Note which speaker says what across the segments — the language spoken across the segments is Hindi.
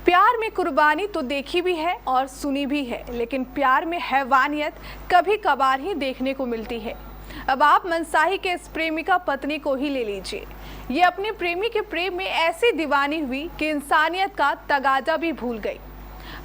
Speaker 1: प्यार में कुर्बानी तो देखी भी है और सुनी भी है, लेकिन प्यार में हैवानियत कभी कभार ही देखने को मिलती है। अब आप मनसाही के इस प्रेमिका पत्नी को ही ले लीजिए। ये अपने प्रेमी के प्रेम में ऐसी दीवानी हुई कि इंसानियत का तगाजा भी भूल गई।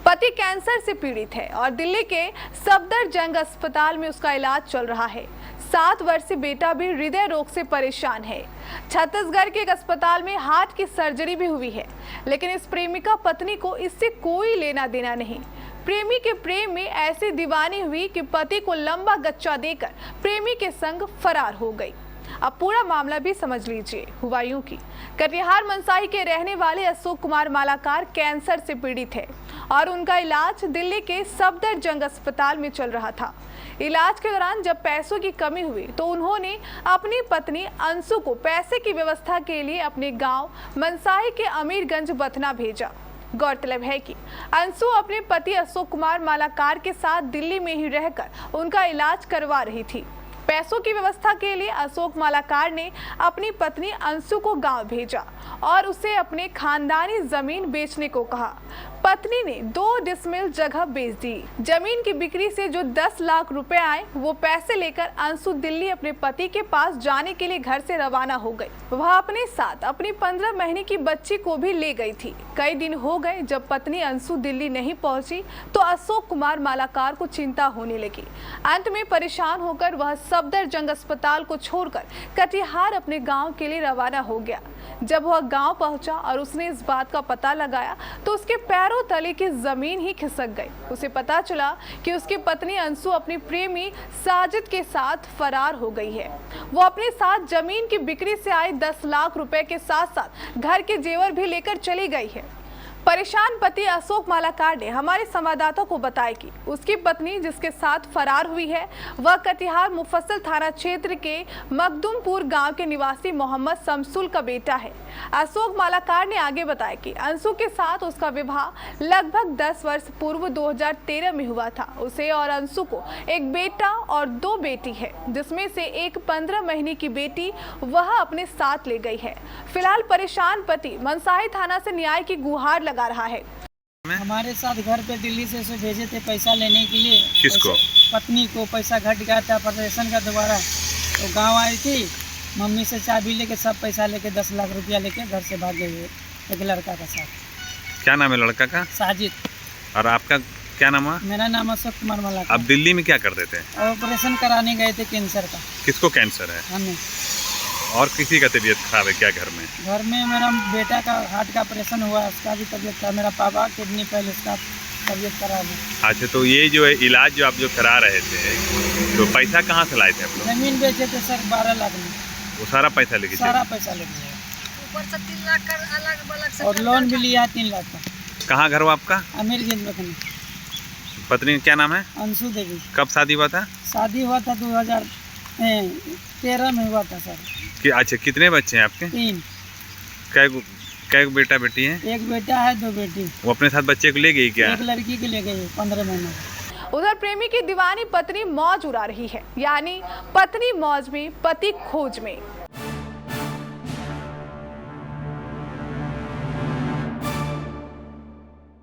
Speaker 1: पति कैंसर से पीड़ित है और दिल्ली के सफदरजंग अस्पताल में उसका इलाज चल रहा है। 7 वर्षीय बेटा भी हृदय रोग से परेशान है। छत्तीसगढ़ के एक अस्पताल में हार्ट की सर्जरी भी हुई है, लेकिन इस प्रेमिका पत्नी को इससे कोई लेना देना नहीं। प्रेमी के प्रेम में ऐसी दीवानी हुई कि पति को लंबा गच्चा देकर प्रेमी के संग फरार हो गई। अब पूरा मामला भी समझ लीजिए। हुआ यूं कि कटिहार मनसाही के रहने वाले अशोक कुमार मालाकार कैंसर से पीड़ित है और उनका इलाज दिल्ली के सफदरजंग अस्पताल में चल रहा था। इलाज के दौरान जब पैसों की कमी हुई तो उन्होंने अपनी पत्नी अंशु को पैसे की व्यवस्था के लिए अपने गांव मनसाही के अमीरगंज बथना भेजा। गौरतलब है कि अंशु अपने पति अशोक कुमार मालाकार के साथ दिल्ली में ही रहकर उनका इलाज करवा रही थी। पैसों की व्यवस्था के लिए अशोक मालाकार ने अपनी पत्नी अंशु को गांव भेजा और उसे अपने खानदानी जमीन बेचने को कहा। पत्नी ने 2 डिसमिल जगह बेच दी। जमीन की बिक्री से जो 10 लाख रुपए आए, वो पैसे लेकर अंशु दिल्ली अपने पति के पास जाने के लिए घर से रवाना हो गई। वह अपने साथ अपनी 15 महीने की बच्ची को भी ले गई थी। कई दिन हो गए जब पत्नी अंशु दिल्ली नहीं पहुंची तो अशोक कुमार मालाकार को चिंता होने लगी। अंत में परेशान होकर वह सफदरजंग अस्पताल को छोड़कर कटिहार अपने गाँव के लिए रवाना हो गया। जब वह गांव पहुंचा और उसने इस बात का पता लगाया तो उसके पैरों तले की जमीन ही खिसक गई। उसे पता चला कि उसकी पत्नी अंशु अपनी प्रेमी साजिद के साथ फरार हो गई है। वो अपने साथ जमीन की बिक्री से आए 10 लाख रुपए के साथ साथ घर के जेवर भी लेकर चली गई है। परेशान पति अशोक मालाकार ने हमारे संवाददाता को बताया कि उसकी पत्नी जिसके साथ फरार हुई है वह कटिहार मुफस्सिल थाना क्षेत्र के मखदुमपुर गांव के निवासी मोहम्मद शमसुल का बेटा है। अशोक मालाकार ने आगे बताया कि अंशु के साथ उसका विवाह लगभग 10 वर्ष पूर्व 2013 में हुआ था। उसे और अंशु को एक बेटा और 2 बेटी है, जिसमें से एक 15 महीने की बेटी वह अपने साथ ले गई है। फिलहाल परेशान पति मनसाही थाना से न्याय की गुहार लगा रहा है।
Speaker 2: हमारे साथ घर पे दिल्ली से उसे भेजे थे पैसा लेने के लिए।
Speaker 3: किसको?
Speaker 2: पत्नी को। पैसा घट गया था ऑपरेशन का दोबारा, तो गांव आई थी, मम्मी से चाबी लेके सब पैसा लेके 10 लाख रुपया लेके घर से भागे हुए एक लड़का का साथ।
Speaker 3: क्या नाम है लड़का का?
Speaker 2: साजिद।
Speaker 3: और आपका क्या नाम है?
Speaker 2: मेरा नाम अशोक कुमार मालाकार।
Speaker 3: आप दिल्ली में क्या करते थे?
Speaker 2: ऑपरेशन कराने गए थे कैंसर का।
Speaker 3: किसको कैंसर है?
Speaker 2: हमें।
Speaker 3: और किसी का तबीयत खराब है क्या घर में?
Speaker 2: घर में मेरा बेटा का हार्ट का ऑपरेशन हुआ, उसका भी तबीयत खराब। मेरा पापा किडनी पहले उसका तबीयत खराब है।
Speaker 3: अच्छा, तो ये जो है इलाज जो आप जो करा रहे थे, तो पैसा कहाँ से लाए थे आप लोग?
Speaker 2: जमीन बेचे थे सर 12 लाख में।
Speaker 3: वो सारा पैसा लेके चले?
Speaker 2: सारा पैसा लेके
Speaker 4: ऊपर से 3 लाख का अलग
Speaker 2: और लोन भी लिया 3 लाख का।
Speaker 3: कहाँ घर हुआ आपका?
Speaker 2: अमीरगंज बखनी।
Speaker 3: पत्नी क्या नाम है?
Speaker 2: अंशु देवी।
Speaker 3: कब शादी हुआ था?
Speaker 2: शादी हुआ था 2013 में हुआ था सर।
Speaker 3: अच्छा, कितने बच्चे हैं आपके?
Speaker 2: 3।
Speaker 3: कै बेटा बेटी है?
Speaker 2: एक बेटा है, 2 बेटी।
Speaker 3: वो अपने साथ बच्चे को ले गई क्या?
Speaker 2: एक लड़की के ले गई 15 महीने।
Speaker 1: उधर प्रेमी की दीवानी पत्नी मौज उड़ा रही है, यानी पत्नी मौज में पति खोज में।